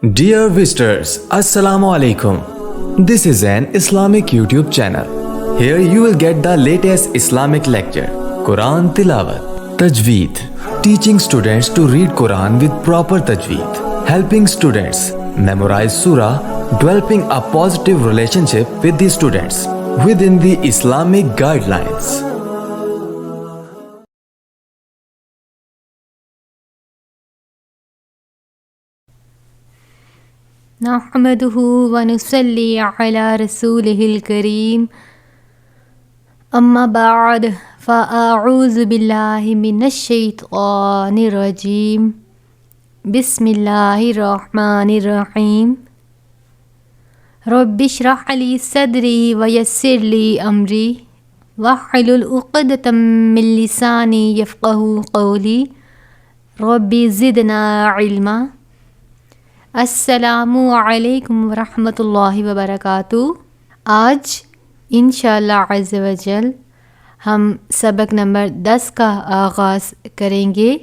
Dear visitors, Assalamu Alaikum. This is an Islamic YouTube channel. Here you will get the latest Islamic lecture, Quran Tilawat, Tajweed, teaching students to read Quran with proper Tajweed, helping students memorize Surah, developing a positive relationship with the students within the Islamic guidelines. نحمده ونصلي على رسوله الكريم أما بعد فأعوذ بالله من الشيطان الرجيم بسم الله الرحمن الرحيم رب اشرح لي صدري ويسر لي أمري واحلل عقدة من لساني يفقهوا قولي رب زدنا علما. السلام علیکم ورحمۃ اللہ وبرکاتہ. آج انشاءاللہ عز و جل ہم سبق نمبر 10 کا آغاز کریں گے.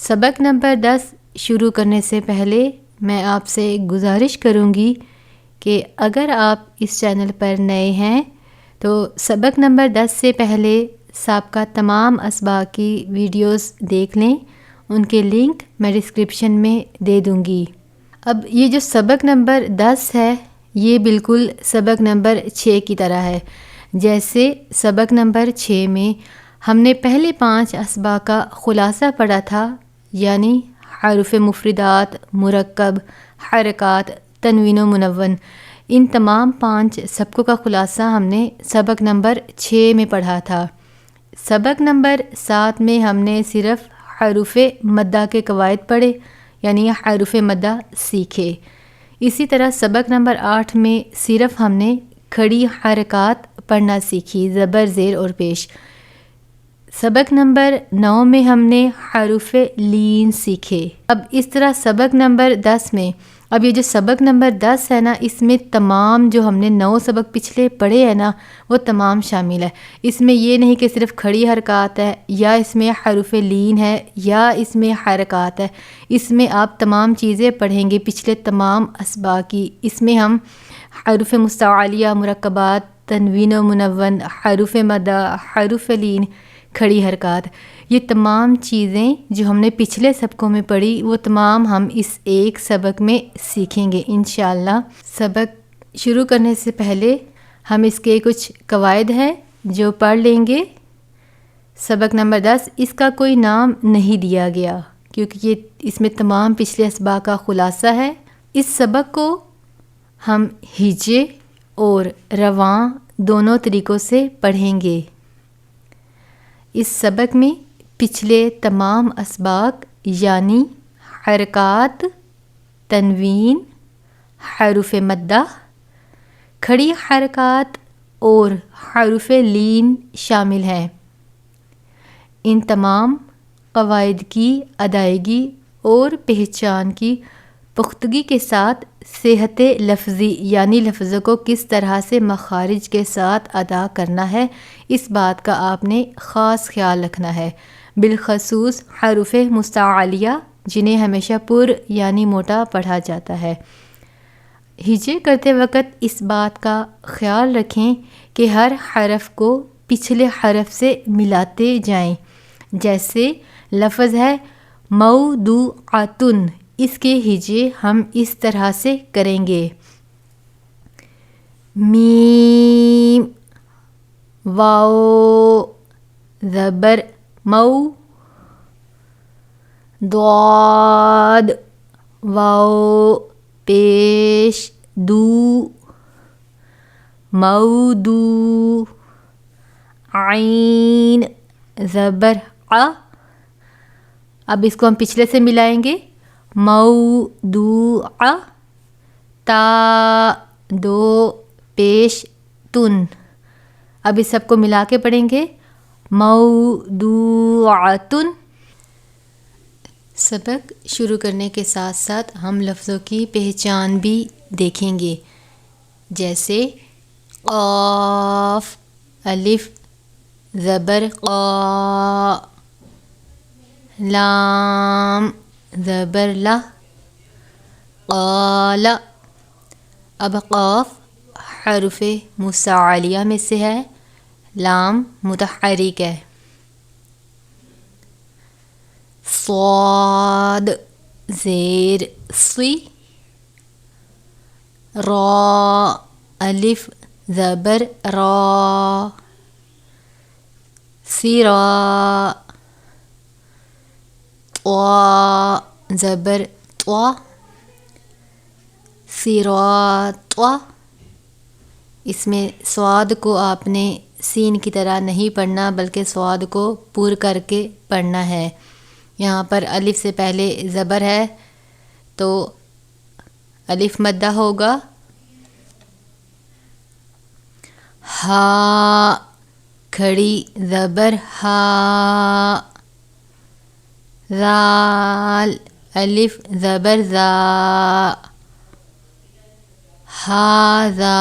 سبق نمبر 10 شروع کرنے سے پہلے میں آپ سے گزارش کروں گی کہ اگر آپ اس چینل پر نئے ہیں تو سبق نمبر 10 سے پہلے سابقہ تمام اسباق کی ویڈیوز دیکھ لیں. ان کے لنک میں ڈسکرپشن میں دے دوں گی. اب یہ جو سبق نمبر 10 ہے یہ بالکل سبق نمبر 6 کی طرح ہے. جیسے سبق نمبر 6 میں ہم نے پہلے 5 اسباق کا خلاصہ پڑھا تھا، یعنی حروف مفردات، مرکب، حرکات، تنوین و منون. ان تمام 5 سبقوں کا خلاصہ ہم نے سبق نمبر 6 میں پڑھا تھا. سبق نمبر 7 میں ہم نے صرف حروف مدہ کے قواعد پڑھے، یعنی حروف مدہ سیکھے. اسی طرح سبق نمبر 8 میں صرف ہم نے کھڑی حرکات پڑھنا سیکھی، زبر، زیر اور پیش. سبق نمبر 9 میں ہم نے حروف لین سیکھے. اب اس طرح سبق نمبر 10 میں، اب یہ جو سبق نمبر 10 ہے نا، اس میں تمام جو ہم نے 9 سبق پچھلے پڑھے ہیں نا وہ تمام شامل ہے. اس میں یہ نہیں کہ صرف کھڑی حرکات ہے یا اس میں حروف لین ہے یا اس میں حرکات ہے. اس میں آپ تمام چیزیں پڑھیں گے پچھلے تمام اسباق کی. اس میں ہم حروف مستعلیہ، مرکبات، تنوین و منون، حروف مدہ، حروف لین، کھڑی حرکات، یہ تمام چیزیں جو ہم نے پچھلے سبقوں میں پڑھی وہ تمام ہم اس ایک سبق میں سیکھیں گے انشاءاللہ. سبق شروع کرنے سے پہلے ہم اس کے کچھ قواعد ہیں جو پڑھ لیں گے. سبق نمبر 10 اس کا کوئی نام نہیں دیا گیا کیونکہ یہ اس میں تمام پچھلے اسباق کا خلاصہ ہے. اس سبق کو ہم ہجے اور رواں دونوں طریقوں سے پڑھیں گے. اس سبق میں پچھلے تمام اسباق یعنی حرکات، تنوین، حروف مدہ، کھڑی حرکات اور حروف لین شامل ہیں. ان تمام قواعد کی ادائیگی اور پہچان کی پختگی کے ساتھ صحت لفظی یعنی لفظوں کو کس طرح سے مخارج کے ساتھ ادا کرنا ہے اس بات کا آپ نے خاص خیال رکھنا ہے، بالخصوص حروف مستعلیہ جنہیں ہمیشہ پر یعنی موٹا پڑھا جاتا ہے. ہجے کرتے وقت اس بات کا خیال رکھیں کہ ہر حرف کو پچھلے حرف سے ملاتے جائیں. جیسے لفظ ہے موضوعۃ، اس کے ہجے ہم اس طرح سے کریں گے: میم، واو زبر مو، ضاد واو پیش دو، مودو، عین زبر ع. اب اس کو ہم پچھلے سے ملائیں گے: موضوع، تا دو پیش تن. اب اس سب کو ملا کے پڑھیں گے: موضوعۃ. سبق شروع کرنے کے ساتھ ساتھ ہم لفظوں کی پہچان بھی دیکھیں گے. جیسے قاف، الف زبر قا، لام زبر لا، قال. اب قاف حرف مستعلیہ میں سے ہے، لام متحرک ہے. صاد زیر صی. را الف زبر را. سرا. طا زبر طا. سراطا. اس میں صاد کو آپ نے سین کی طرح نہیں پڑھنا بلکہ صاد کو پور کر کے پڑھنا ہے. یہاں پر الف سے پہلے زبر ہے تو الف مدہ ہوگا. ہا کھڑی زبر ہا. ذال الف زبر زا. ہاذا.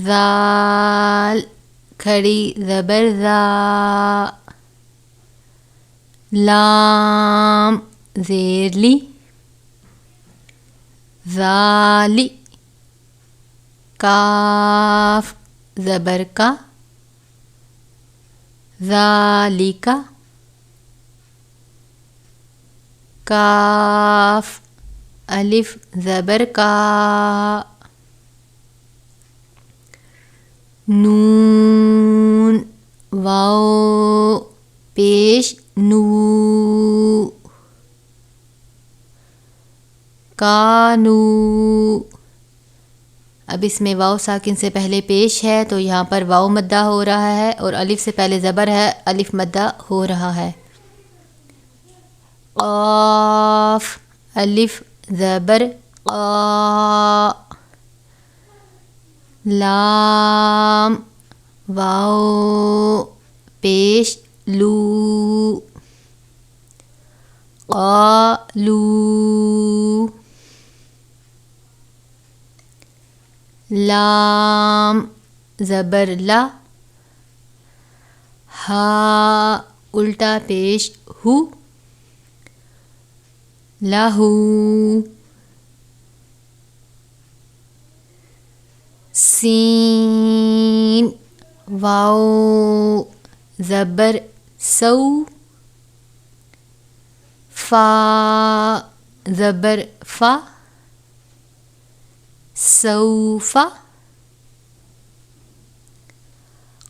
ذال کھڑی زبر زا. لام زیر لی. ذالی. کاف زبر کا. ذالک. کاف الف زبر کا. نون واو پیش نو. کانو. اب اس میں واو ساکن سے پہلے پیش ہے تو یہاں پر واو مدہ ہو رہا ہے، اور الف سے پہلے زبر ہے، الف مدہ ہو رہا ہے. قاف الف زبر قا. لام واو پیش لو. قالو. لام زبر لا. ہا الٹا پیش ہو. لہو. سین واو زبر سو. فا زبر فا. سوف.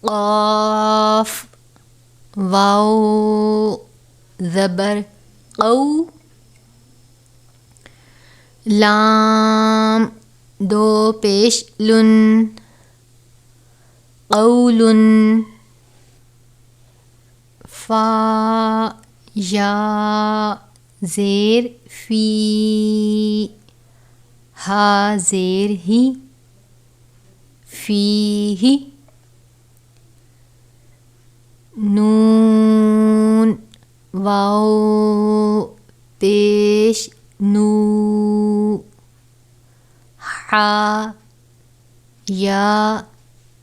قاف واو زبر قو. لام دو پیش لن. قول. فا یا زیر فی. ہا زیر ہی. فی. نون واو پیش نو. ہا یا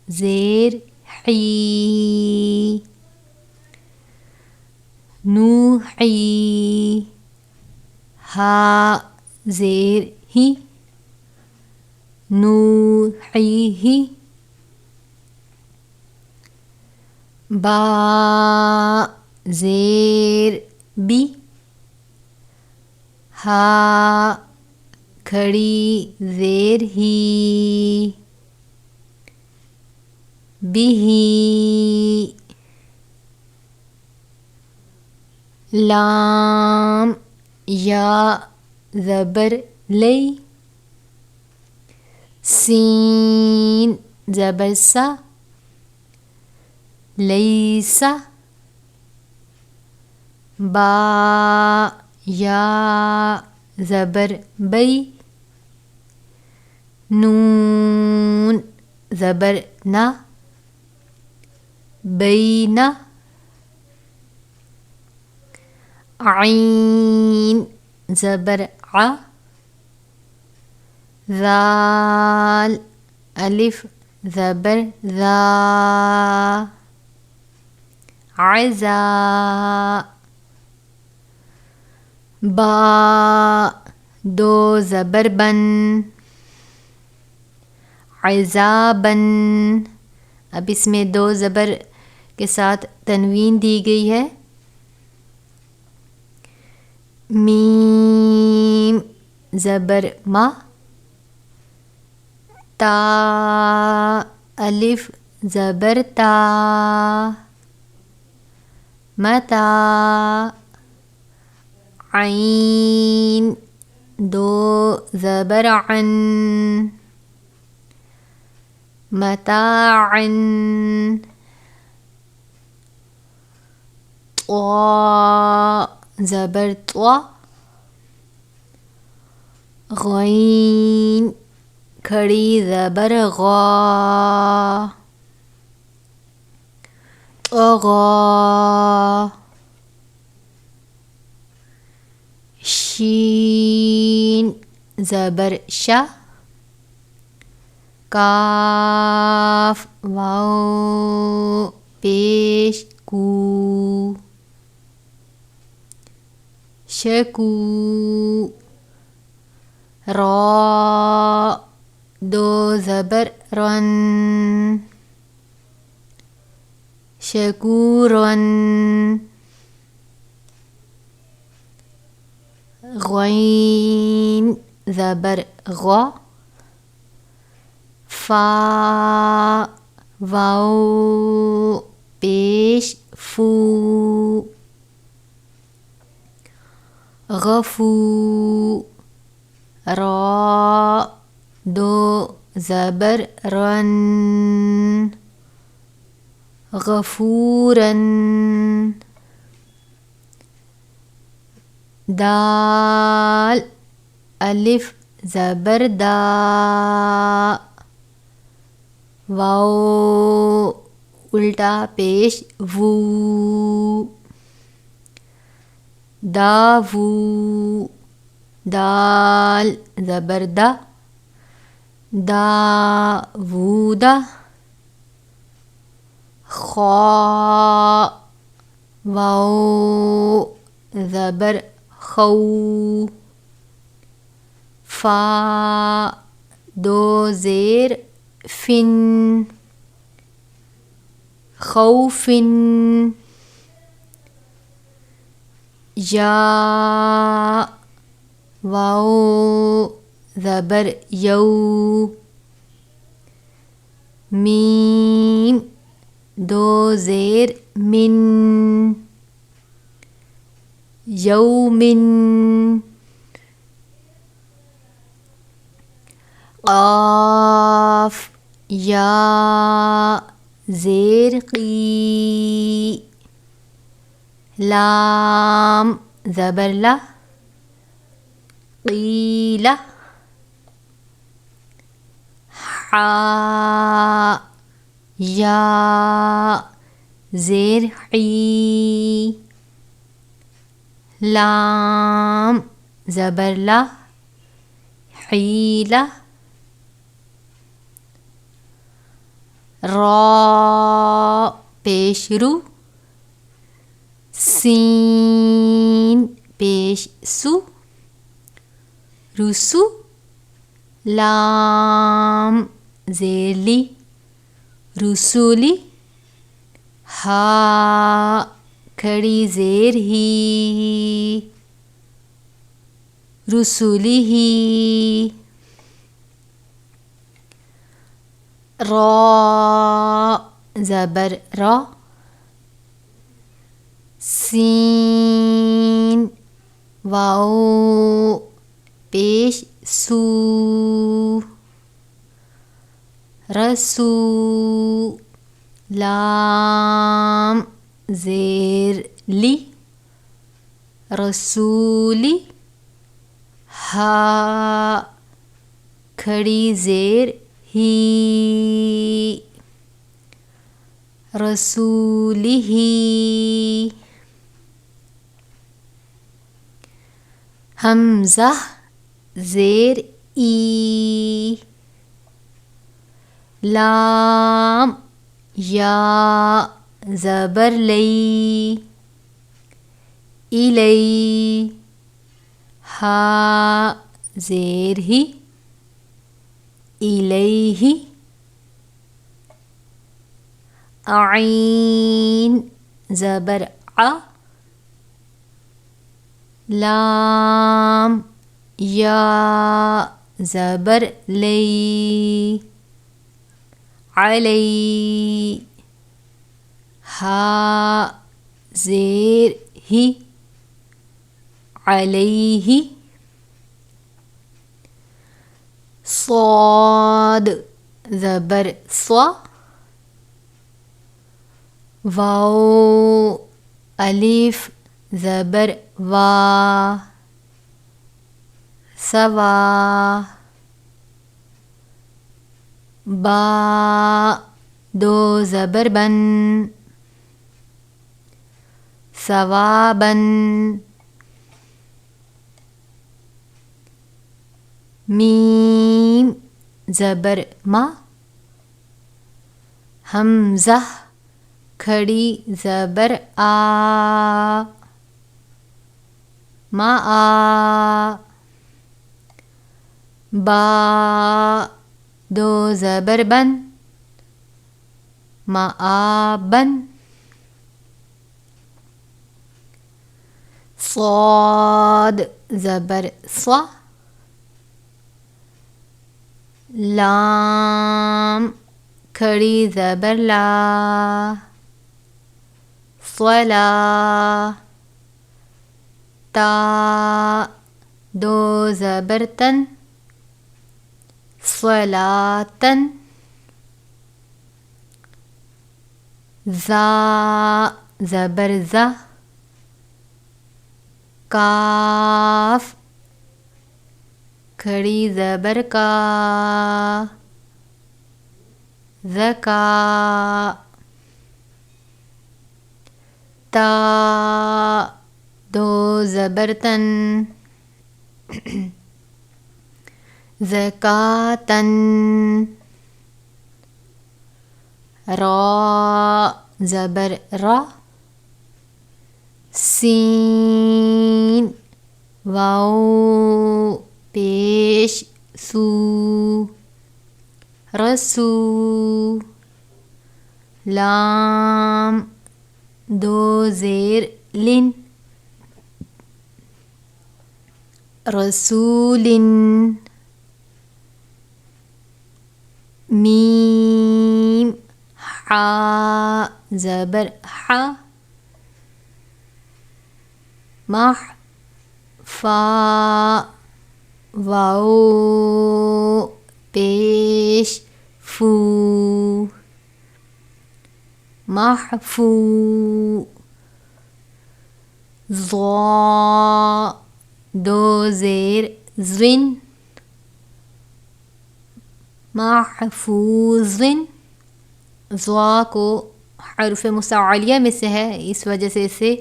زیر حی. نوحی. ہا زیر ہی. نوحیہ. با زیر بی. ہا کھڑی زیر ہی. بھی. لام یا زبر لی. سین زبر سا. لیسا. با یا زبر بی. نون زبر نا. بینا. عین زبر ع. ذال الف زبر ذا. عزا. با دو زبر بن، عذابن، اب اس میں دو زبر کے ساتھ تنوین دی گئی ہے. میم زبر ما، تا الف زبر تا، متا، عین دو زبر عن، متاعن، طا زبر طوا، غین کھڑی زبر غا، طغا، شین زبر شا، کاف واو پیش کو، شکو، را دو زبر رن، شکورن، غین زبر غا، فا واو پیش فو، غفو، را دو زبر رن، غفورن، دال الف زبر دا، واو الٹا پیش وو، داوو، دال زبر دا، داوودا، خا واو زبر خو، فا دو زیر فن، خوفن، یا واو زبر یو، میم دو زیر من، یومن، قاف یا زیر قی، لام زبر لا، قیلہ، حا یا زیر حی، لام زبر لا، حیلہ، را پیش رو، سین پیش سو، رسو، لام زیر لی، رسولی، ہا کھڑی زیر ہی، رسولی ہی، را زبر را، سین واو پیش سو، رسو، لام زیر لی، رسولی، ہا کھڑی زیر ہی، رسولی ہی، حمزہ زیر ای، لام یا زبر لی، الی، ہا زیر ہی الیہ عین زبر ع لام یا زبر لی علی ہا زیر ہی علیہ صاد زبر ص واو الف زبر وا سوا با دو زبر بن ثوابن میم زبر ما حمزہ کھڑی زبر آ ما آ با دو زبر بن ما آ بن صاد زبر ص لام کھڑی زبر لا صلا تا دو زبر تن صلاتن زا زبر زا کاف کھڑی زبر کا زکا تا دو زبر تن زکاتن را زبر را سین واو پیش سو رسو لام دو زیر لن رسولن میم حا زبر حا مح فا واو پیش فو محفو ضا دو زیر زن محفوظن ضا کو حروف مستعلیہ میں سے ہے، اس وجہ سے اسے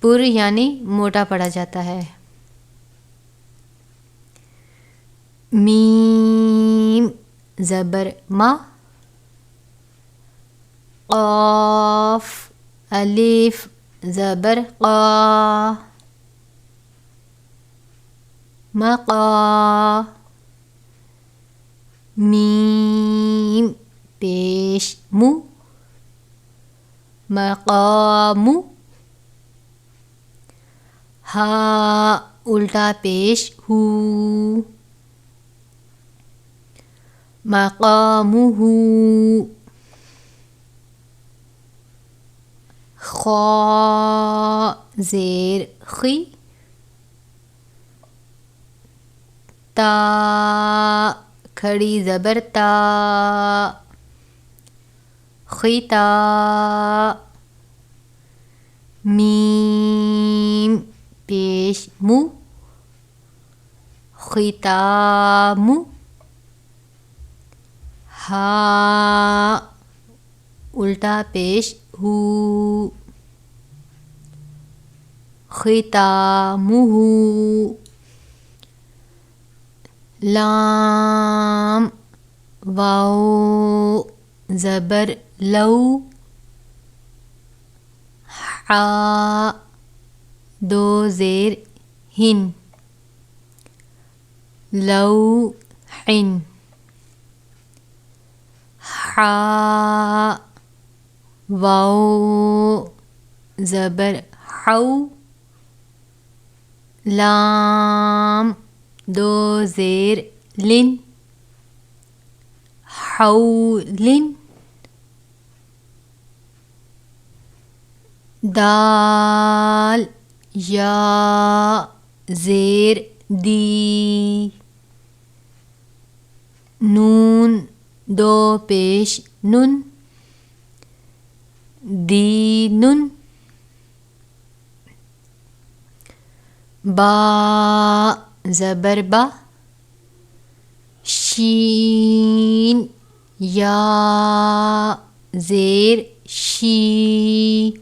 پر یعنی موٹا پڑھا جاتا ہے. میم زبر ما قاف الف زبر قا مقا میم پیش مو مقامو ہا الٹا پیش ہو مقامہ خا زیر خی تا کھڑی زبر تا خیتا میم پیش مو ختامو ہا الٹا پیش ہو ختامہ لام واو زبر لو حا دو زیر ہن لوح حا واو زبر حو لام دو زیر لن حولن دال یا زیر دی نون دو پیش نن دینن با زبر با شین یا زیر شی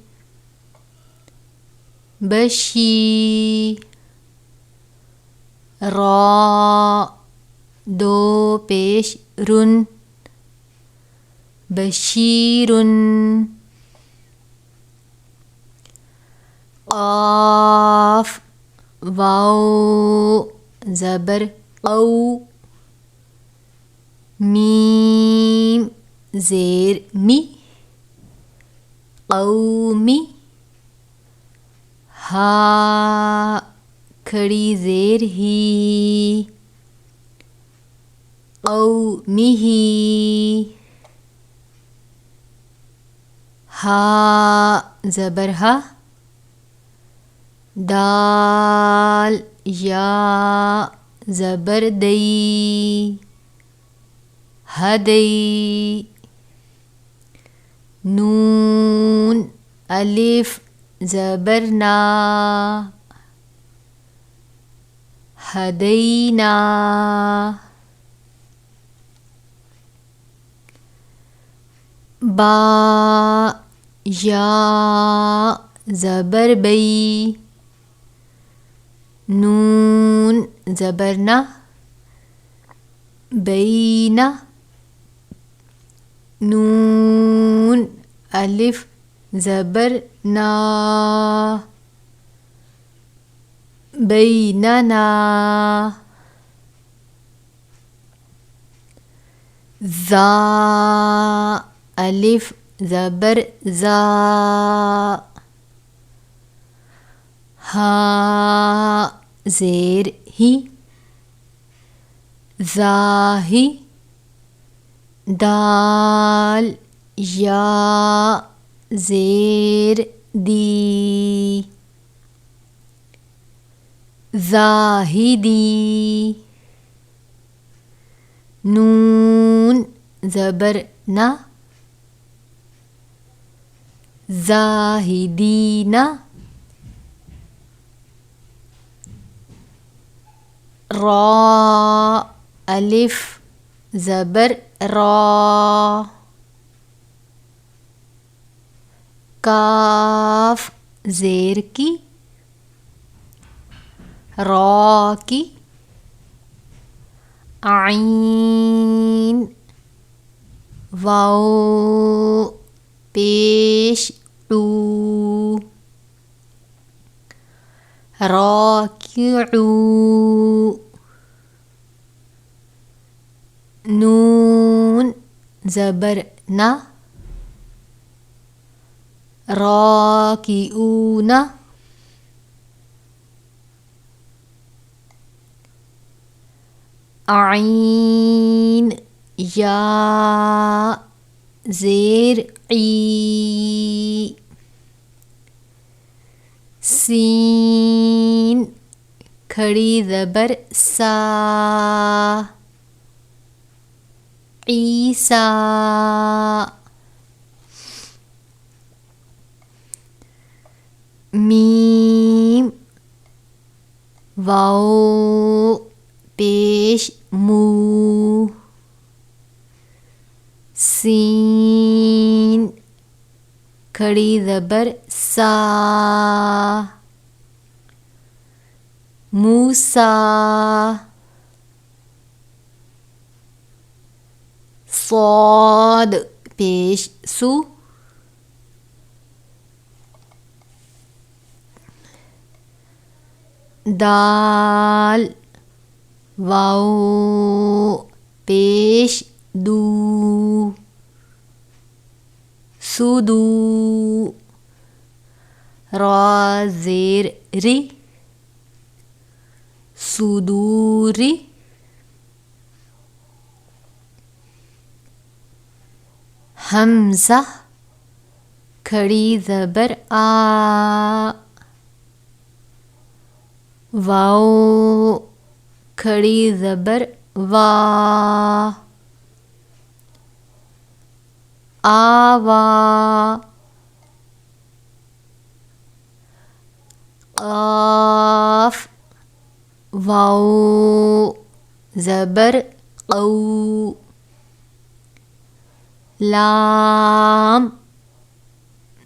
بشی را دو پیش رن بشیرن قاف واو زبر قو میم زیر می قومی ہا کھڑی زیر ہی قومی ہا زبر ہا دال یا زبر دئی ہدئی نون الف زبر نا ہدینا با یا زبر بئی نون زبر نا بینا نون الف زبر نا بیننا ذا الف زبر زا ہا زیر ہی ذاہی دال یا زیر دی زاہدی نون زبر نا زاہدینا را الف زبر را کاف زیر کی را کی عین واو پیش عو راکعو نون زبر نا راکعون عین یا زیر عی سین کھڑی زبر سا عیسیٰ میم واو پیش مو سین کھڑی زبر سا موسیٰ صاد پیش سو دال واو پیش دو سودو را زیر ری صدوری حمزہ کھڑی زبر آ واو کھڑی زبر وا آوا قاف واو زبر قو لام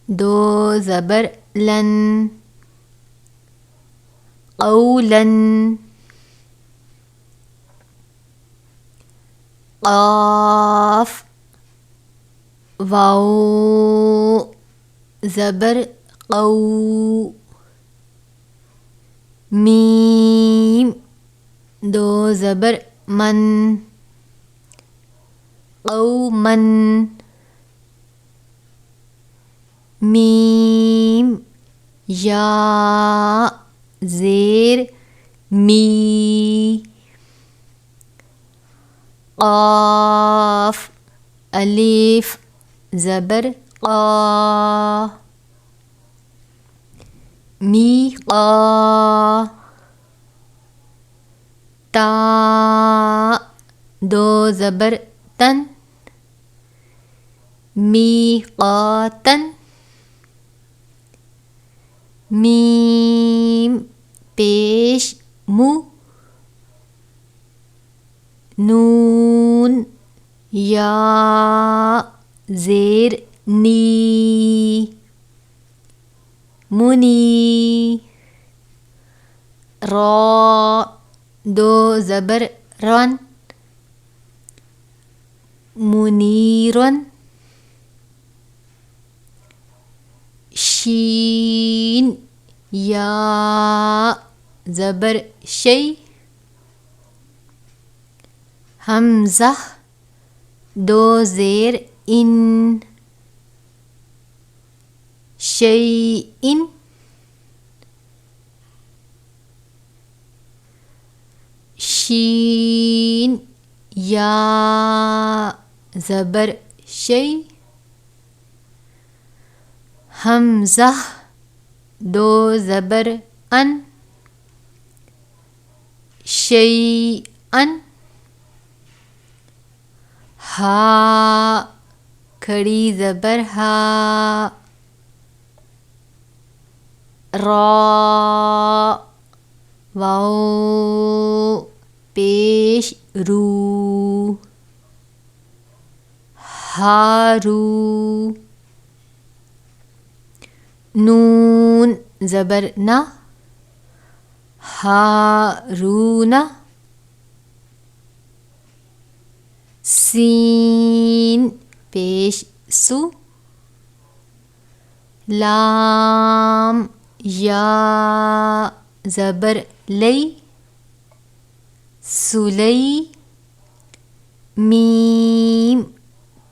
دو زبر لن قولاً قاف واو زبر قو میم دو زبر من قوماً میم یا زیر می قاف الف زبر قا می قا تا دو زبر تن میقاتن میم پیش مو نون یا زیر نی منی را دو زبر رن منیرن شین یا زبر شی حمزہ دو زیر ان شیئن شین یا زبر شی حمزہ دو زبر ان شیئن ہا کھڑی زبر ہا را واو پیش رو ہارو نون زبر نا ہارون سین پیش سو لام یا زبر لی سلی میم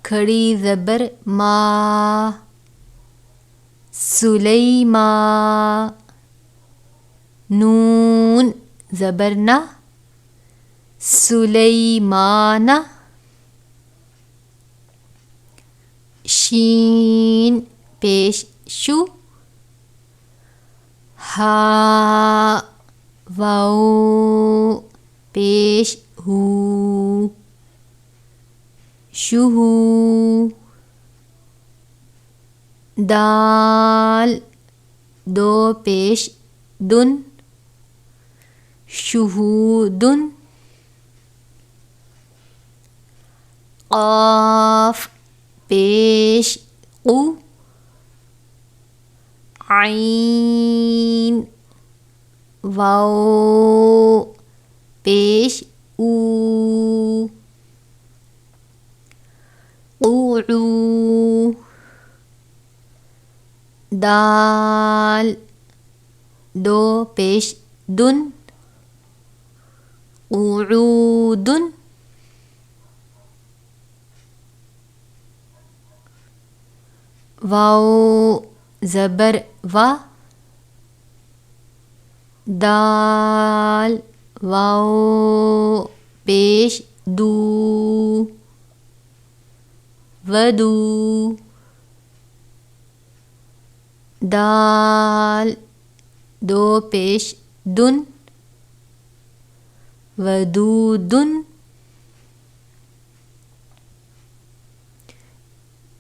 کھڑی زبر ما سلیما نون زبر نا سلیمانا شین پیش شو ہا واو پیش ہو شوہو دال دو پیش دن شہودن قاف پیش قو عین واو پیش او قوعو دال دو پیش دن قعود واو زبر و دال واو پیش دو ودو دال دو پیش دن ودودن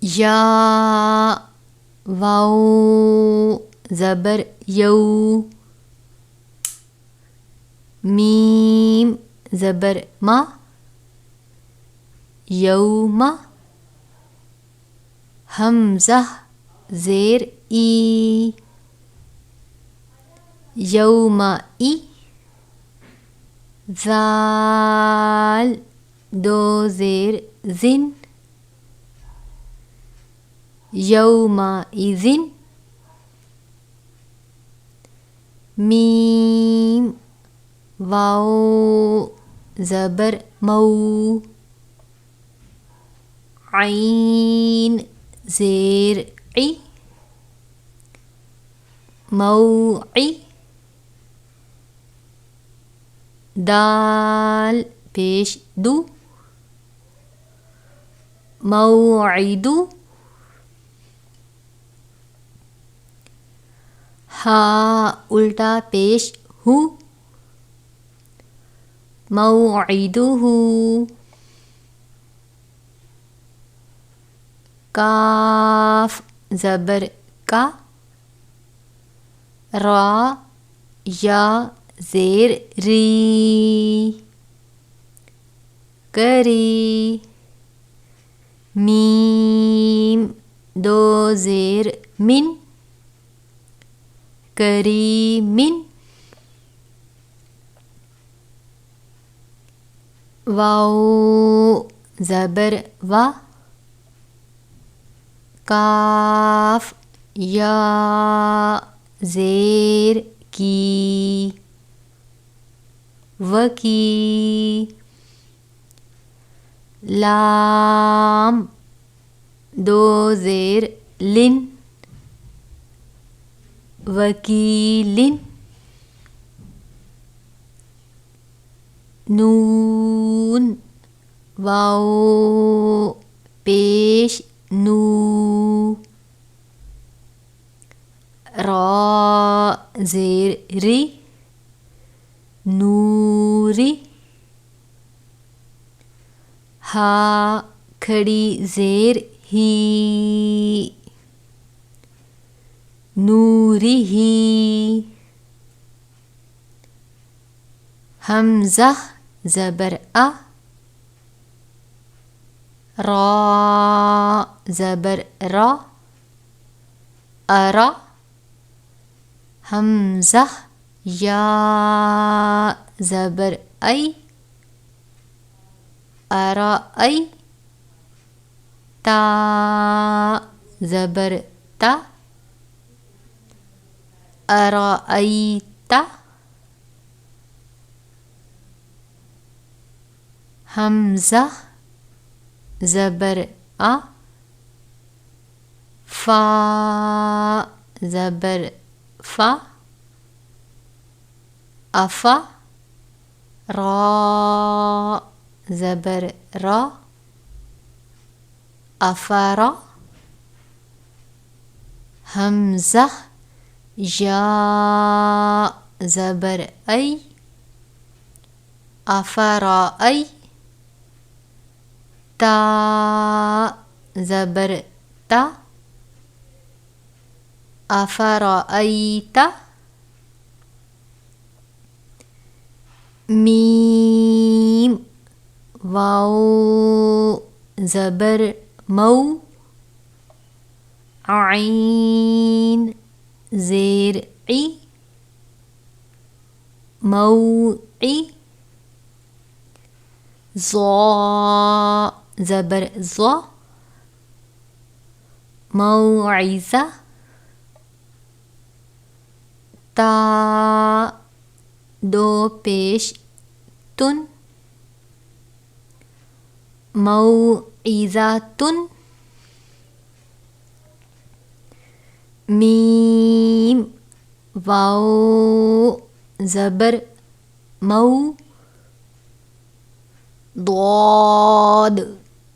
یا واو زبر یو میم زبر ما یوم حمزہ زیر ای یوم ای ذال دو زیر زن یومئذ میم واو زبر مو عین زیر عی موعی دال پیش دو موعدو ہا الٹا پیش ہو موعدہ کاف زبر کا را یا زیر ری کری میم دو زیر من کریمن واو زبر و کاف یا زیر کی وکی لام دو زیر لن وکیلن نون واو پیش نو را زیر ری نوری ہا کھڑی زیر ہی نوری ہی حمزہ زبر ا را زبر را ارا حمزہ یا زبر ای ارا ای تا زبر تا ارا ای تا حمزہ زبر ا فا زبر فا افا را زبر را افرا حمزہ یا زبر ای افرائی تا زبر تا افرائیت میم واو زبر مو عین زیر عی موعی ضا زبر ضا موعظہ تا دو پیش موعظة میم واو زبر مو ضاد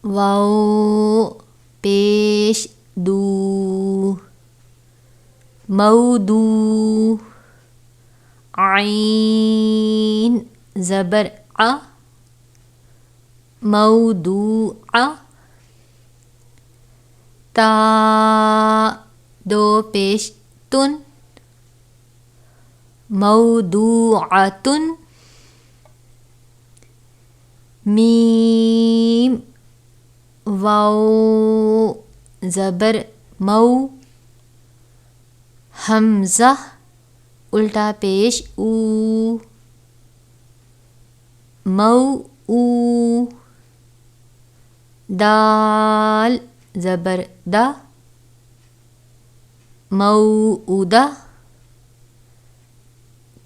واو پیش دو مودو عین زبر ع موضوع تا دو پیش تن موضوعۃ میم واو زبر مو حمزہ الٹا پیش او مو او دال زبر دا موعودہ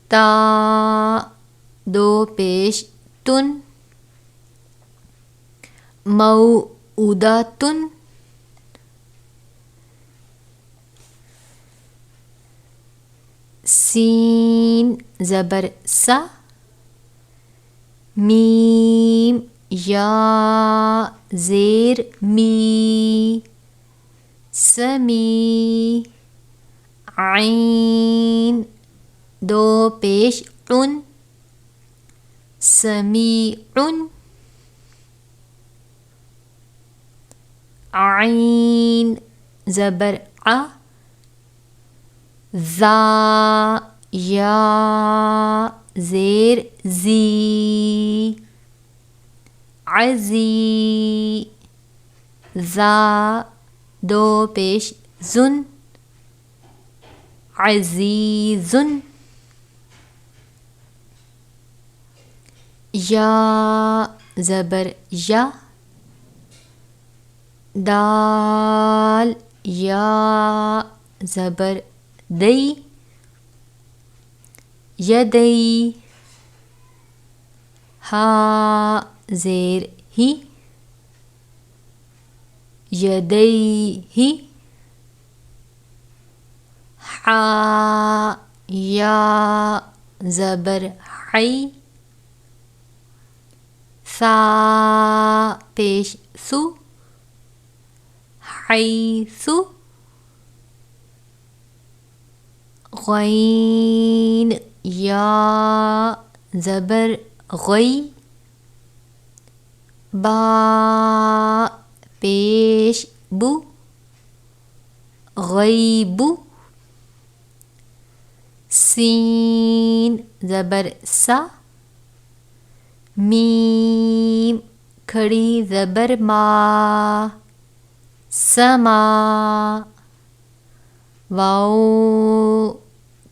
تا دو پیش تن موعودۃ سین زبر سا میم یا زیر می سمی عین دو پیش عن سمیع عین زبر ع ذا یا زیر زی عزی ذا دو پیش زن عزیز یا زبر یا دال یا زبر دی یدی ہا زیر ہی یدیہ حا یا زبر حی ثا پیش سو حیث غین یا زبر غی با پیش بو غیب سین زبر سا میم کھڑی زبر ما سما واو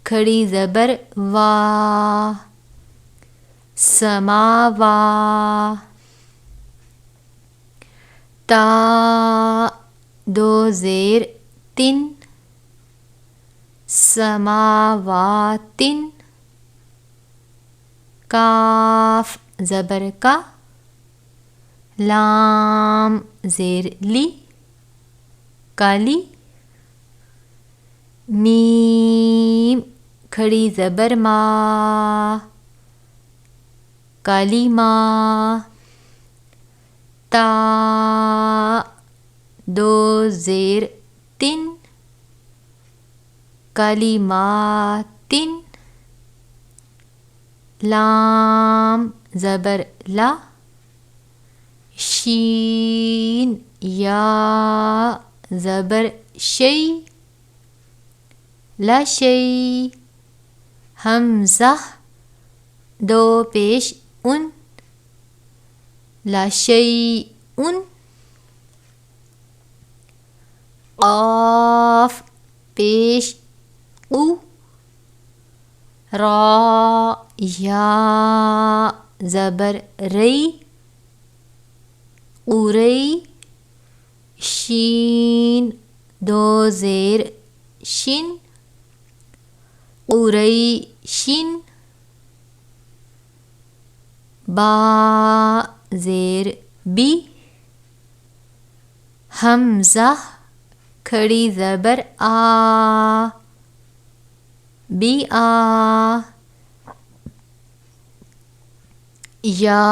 کھڑی زبر وا سماوا تا دو زیر تن سماواتن کاف زبر کا لام زیر لی کالی میم کھڑی زبر ما کالی ماں تا دو زیر تن کلماتن لام زبر لا شین یا زبر شی لا شی حمزہ دو پیش ان لا شیء قاف پیش او را یا زبر ری قری شین دو زیر شن قریشن با زیر بی، حمزہ کھڑی زبر آ، بی آ، یا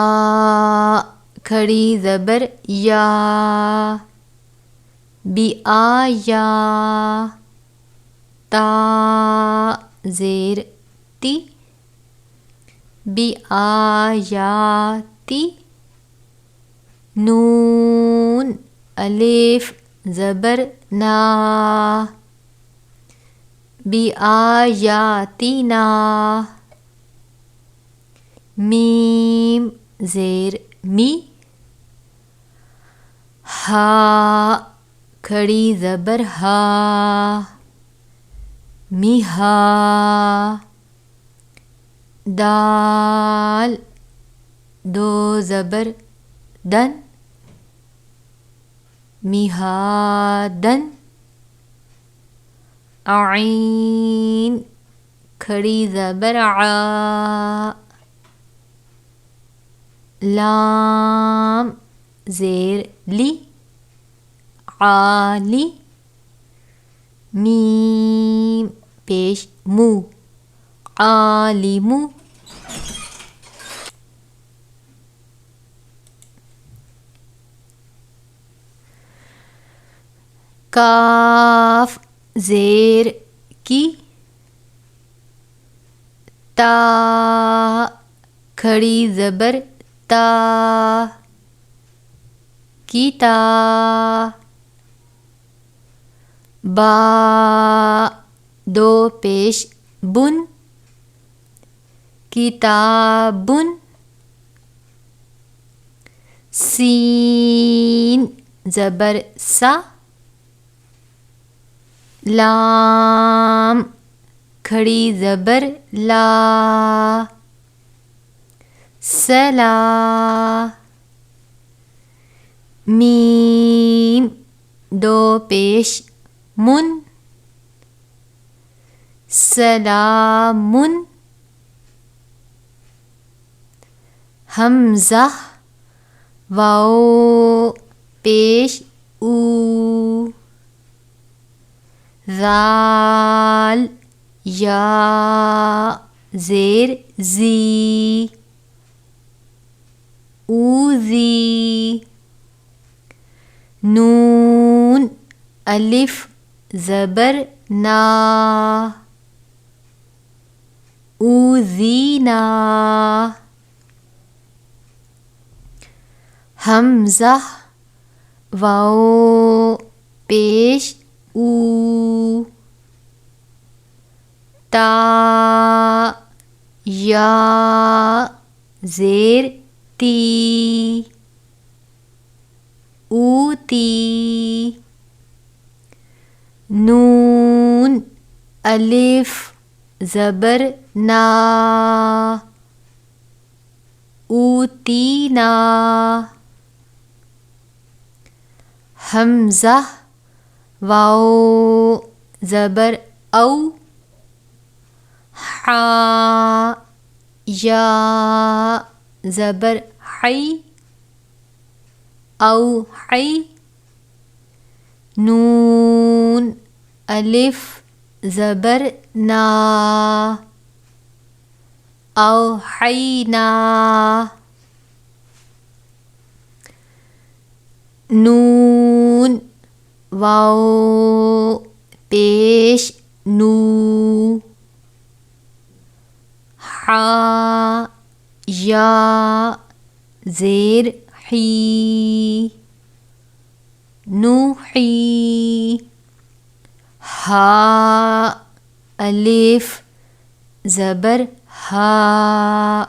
کھڑی زبر یا، بی آ یا، تا زیر تی، بی آ یا تی، نون الف زبر نا، بی آ یا تی نا، میم زیر می، ہا کھڑی زبر ہا، می ہا، دال دو زبر دن، می ہا دن، عین کھڑی زبر آ، لام زیر لی، عالی، میم پیش مو، عالم، کاف زیر کی، تا کھڑی زبر تا، کیتا، با دو پیش بن، کتابن، سین زبر سا، لام کھڑی زبر لا، سلا، میم دو پیش من، سلامن، حمزہ واو پیش او، ذال یا زیر زی، اوزی، نون الف زبر نا، اوزینا، حمزہ واو پیش او، تا یا زیر تی، اوتی، نون الف زبر نا، اوتینا، حمزہ واو زبر او، حا یا زبر حی، او حی، نون الف زبر نا، او حینا، نون واو پیش نو، حا یا زیر حی، نوحی، ہا الف زبر ہا،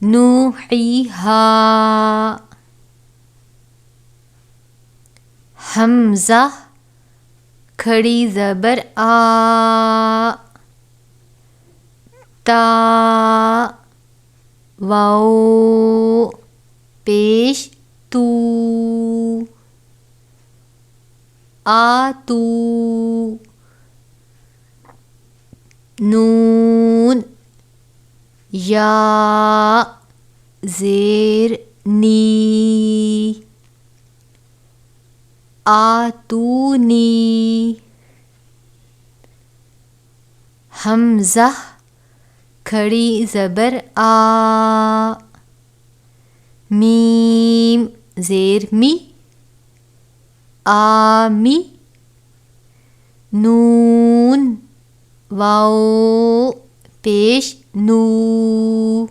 نوحی ہا، حمزہ کھڑی زبر آ، تا واو پیش تو، آتو، نون یا زیر نی، آتونی، حمزہ کھڑی زبر آ، میم زیر می، آمی، نون واو پیش نو،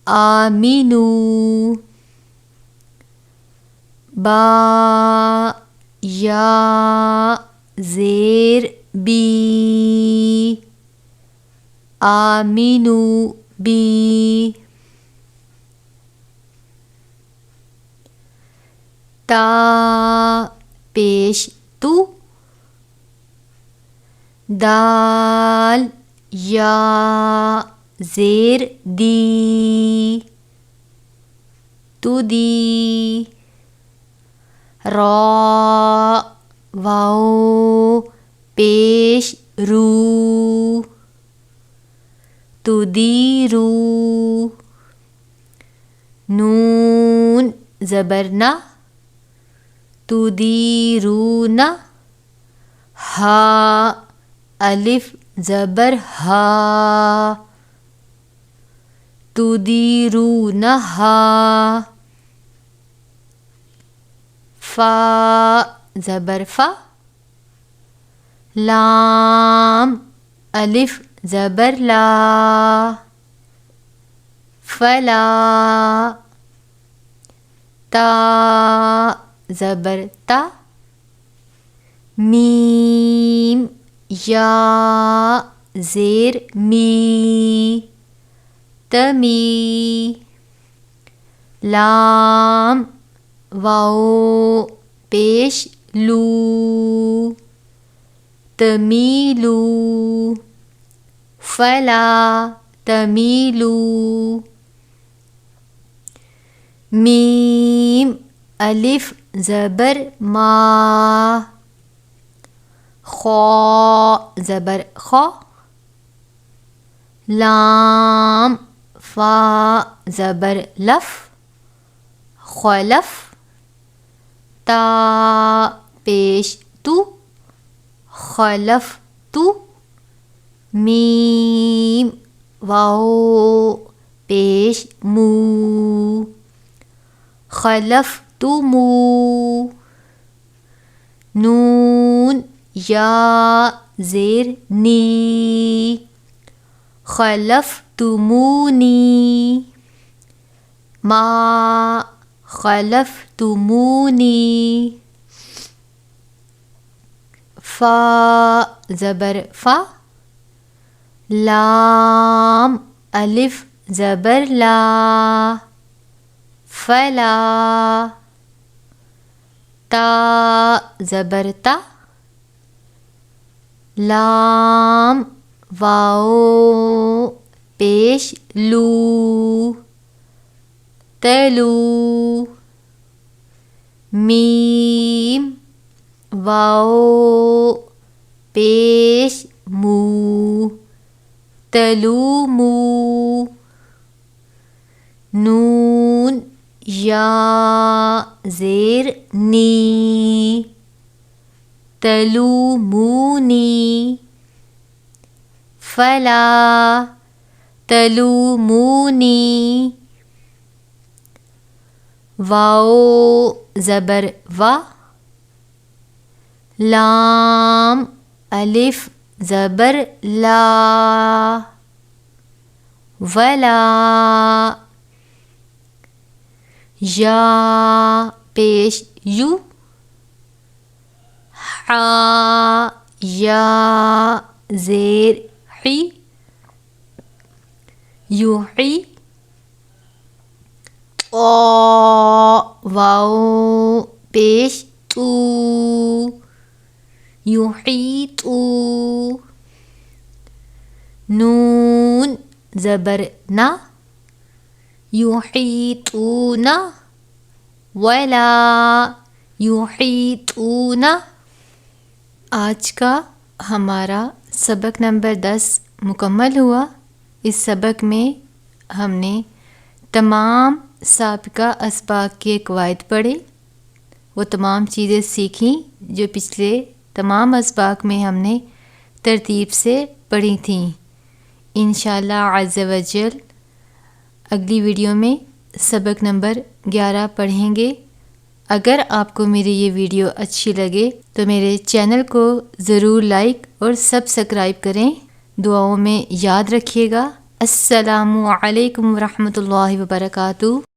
آمینو، با یا زیر بی، آمینو بی، تا پیش تو، دال یا زیر دی، تو دی، را واو پیش رو، تو دی رو، نون زبرنا، تو دی رونا، ہا الف زبر ہا، تو دی رونا ہا، فا زبر فا، لام الف زبر لا، فلا، تا زبر تا، میم یا زیر می، تمی، لام واو پیش لو، تمیلو، فلا تمیلو، میم الف زبر ما، خا زبر خا، لام فا زبر لف، خلف، تا پیش تو، خلف تو، میم واو پیش مو، خلف تو مو، نون یا زیر نی، خلفتمونی، ما خلفتمونی، فا زبر فا، لام الف زبر لا، فلا، تا زبر تا، لام واو پیش لو، تلو، میم واو پیش مو، تلومو، نون یا زیر نی، تلومونی، فلا تلومونی، واو زبر وا، لام الف زبر لا، ولا، یا پیش یو، حا یا زیر حی، یوحی، واو پیش تو، یحیطو، نون زبر نا، یحیطون، ولا یحیطون۔ آج کا ہمارا سبق نمبر 10 مکمل ہوا۔ اس سبق میں ہم نے تمام سابقہ اسباق کے قواعد پڑھے، وہ تمام چیزیں سیکھیں جو پچھلے تمام اسباق میں ہم نے ترتیب سے پڑھی تھیں۔ انشاءاللہ عز و جل اگلی ویڈیو میں سبق نمبر 11 پڑھیں گے۔ اگر آپ کو میری یہ ویڈیو اچھی لگے تو میرے چینل کو ضرور لائک اور سبسکرائب کریں، دعاؤں میں یاد رکھیے گا۔ السلام علیکم ورحمۃ اللہ وبرکاتہ۔